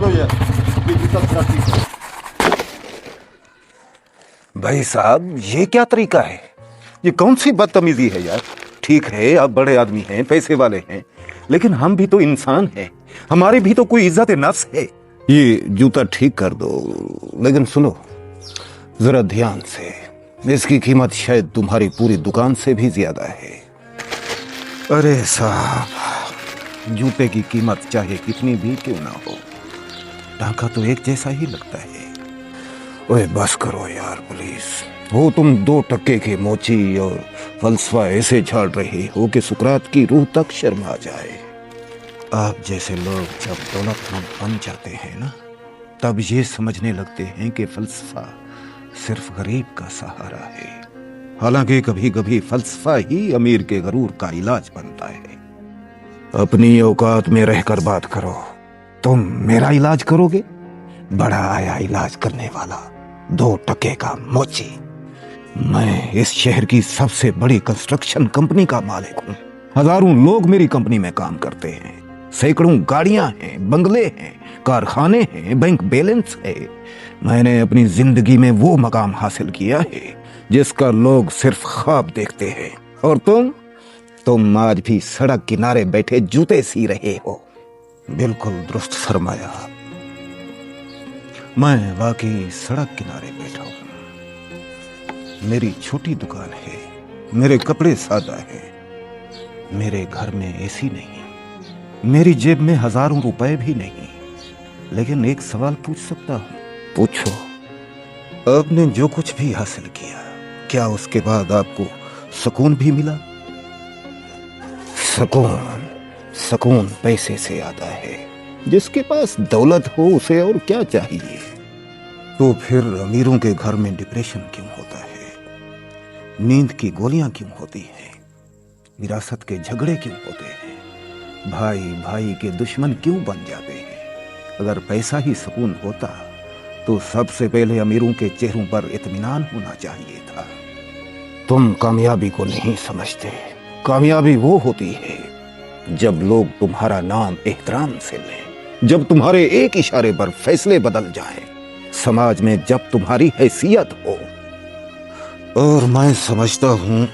کرو یار، یہ جوتا تھوڑا ٹھیک ہے۔ بھائی صاحب یہ کیا طریقہ ہے؟ یہ کون سی بدتمیزی ہے یار؟ ٹھیک ہے آپ بڑے آدمی ہیں، پیسے والے ہیں، لیکن ہم بھی تو انسان ہیں، ہماری بھی تو کوئی عزت نفس ہے۔ یہ جوتا ٹھیک کر دو، لیکن سنو ذرا دھیان سے، اس کی قیمت شاید تمہاری پوری دکان سے بھی زیادہ ہے۔ ارے صاحب جوتے کی قیمت چاہے کتنی بھی کیوں نہ ہو، ٹانکا تو ایک جیسا ہی لگتا ہے۔ اوے بس کرو یار پلیز، وہ تم 2 ٹکے کے موچی اور فلسفہ ایسے جھاڑ رہے ہو کہ سقراط کی روح تک شرما جائے۔ آپ جیسے لوگ جب دولت مند بن جاتے ہیں نا، تب یہ سمجھنے لگتے ہیں کہ فلسفہ صرف غریب کا سہارا ہے، حالانکہ کبھی کبھی فلسفہ ہی امیر کے غرور کا علاج بنتا ہے۔ اپنی اوقات میں رہ کر بات کرو، تم میرا علاج کرو گے؟ بڑا آیا علاج کرنے والا 2 ٹکے کا موچی۔ میں اس شہر کی سب سے بڑی کنسٹرکشن کمپنی کا مالک ہوں، ہزاروں لوگ میری کمپنی میں کام کرتے ہیں، سینکڑوں گاڑیاں ہیں، بنگلے ہیں، کارخانے ہیں، بینک بیلنس ہے۔ میں نے اپنی زندگی میں وہ مقام حاصل کیا ہے جس کا لوگ صرف خواب دیکھتے ہیں، اور تم آج بھی سڑک کنارے بیٹھے جوتے سی رہے ہو۔ بالکل درست فرمایا، میں واقعی سڑک کنارے بیٹھا ہوں۔ میری چھوٹی دکان ہے، میرے کپڑے سادہ ہیں، میرے گھر میں اے سی نہیں، میری جیب میں ہزاروں روپے بھی نہیں، لیکن ایک سوال پوچھ سکتا ہوں؟ پوچھو۔ آپ نے جو کچھ بھی حاصل کیا، کیا اس کے بعد آپ کو سکون بھی ملا؟ سکون پیسے سے آتا ہے، جس کے پاس دولت ہو اسے اور کیا چاہیے؟ تو پھر امیروں کے گھر میں ڈپریشن کیوں ہوتا ہے؟ نیند کی گولیاں کیوں ہوتی ہیں؟ وراثت کے جھگڑے کیوں ہوتے ہیں؟ بھائی کے دشمن کیوں بن جاتے ہیں؟ اگر پیسہ ہی سکون ہوتا تو سب سے پہلے امیروں کے چہروں پر اطمینان ہونا چاہیے تھا۔ تم کامیابی کو نہیں سمجھتے، کامیابی وہ ہوتی ہے جب لوگ تمہارا نام احترام سے لیں، جب تمہارے ایک اشارے پر فیصلے بدل جائیں، سماج میں جب تمہاری حیثیت ہو۔ اور میں سمجھتا ہوں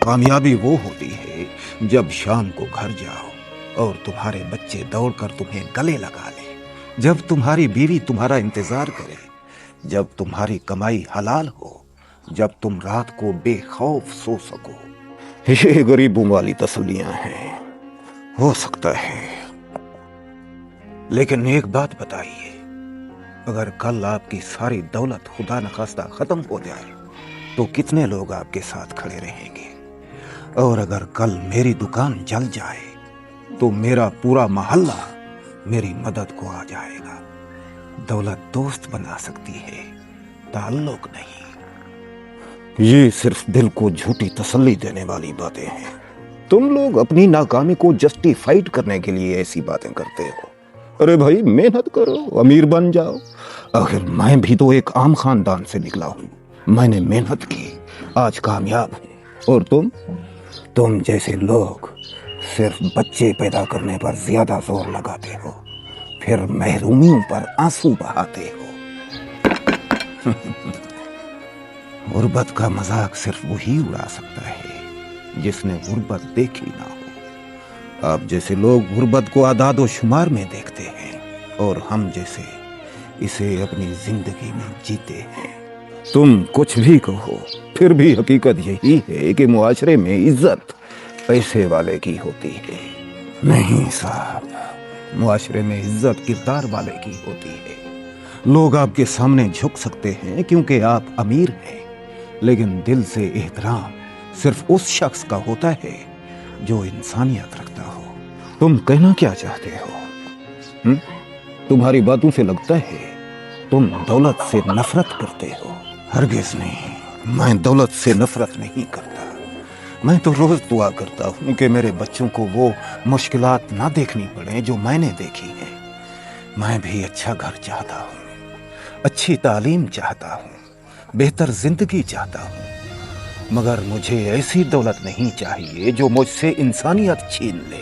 کامیابی وہ ہوتی ہے جب شام کو گھر جاؤ اور تمہارے بچے دوڑ کر تمہیں گلے لگا لیں، جب تمہاری بیوی تمہارا انتظار کرے، جب تمہاری کمائی حلال ہو، جب تم رات کو بے خوف سو سکو۔ یہ غریبوں والی تسلیاں ہیں، ہو سکتا ہے، لیکن ایک بات بتائیے، اگر کل آپ کی ساری دولت خدا نخواستہ ختم ہو جائے تو کتنے لوگ آپ کے ساتھ کھڑے رہیں گے؟ اور اگر کل میری دکان جل جائے تو میرا پورا محلہ میری مدد کو آ جائے گا۔ دولت دوست بنا سکتی ہے، تعلق نہیں۔ یہ صرف دل کو جھوٹی تسلی دینے والی باتیں ہیں۔ تم لوگ اپنی ناکامی کو جسٹیفائیڈ کرنے کے لیے ایسی باتیں کرتے ہو۔ ارے بھائی محنت کرو، امیر بن جاؤ۔ آخر میں بھی تو ایک عام خاندان سے نکلا ہوں، میں نے محنت کی، آج کامیاب ہوں۔ اور تم جیسے لوگ صرف بچے پیدا کرنے پر زیادہ زور لگاتے ہو، پھر محرومیوں پر آنسو بہاتے ہو۔ غربت کا مذاق صرف وہی اڑا سکتا ہے جس نے غربت دیکھی نہ ہو۔ آپ جیسے لوگ غربت کو اعداد و شمار میں دیکھتے ہیں، اور ہم جیسے اسے اپنی زندگی میں جیتے ہیں۔ تم کچھ بھی کہو، پھر بھی حقیقت یہی ہے کہ معاشرے میں عزت پیسے والے کی ہوتی ہے۔ نہیں صاحب، معاشرے میں عزت کردار والے کی ہوتی ہے۔ لوگ آپ کے سامنے جھک سکتے ہیں کیونکہ آپ امیر ہیں، لیکن دل سے احترام صرف اس شخص کا ہوتا ہے جو انسانیت رکھتا ہو۔ تم کہنا کیا چاہتے ہو؟ تمہاری باتوں سے لگتا ہے تم دولت سے نفرت کرتے ہو۔ ہرگز نہیں، میں دولت سے نفرت نہیں کرتا۔ میں تو روز دعا کرتا ہوں کہ میرے بچوں کو وہ مشکلات نہ دیکھنی پڑیں جو میں نے دیکھی ہیں۔ میں بھی اچھا گھر چاہتا ہوں، اچھی تعلیم چاہتا ہوں، بہتر زندگی چاہتا ہوں، مگر مجھے ایسی دولت نہیں چاہیے جو مجھ سے انسانیت چھین لے۔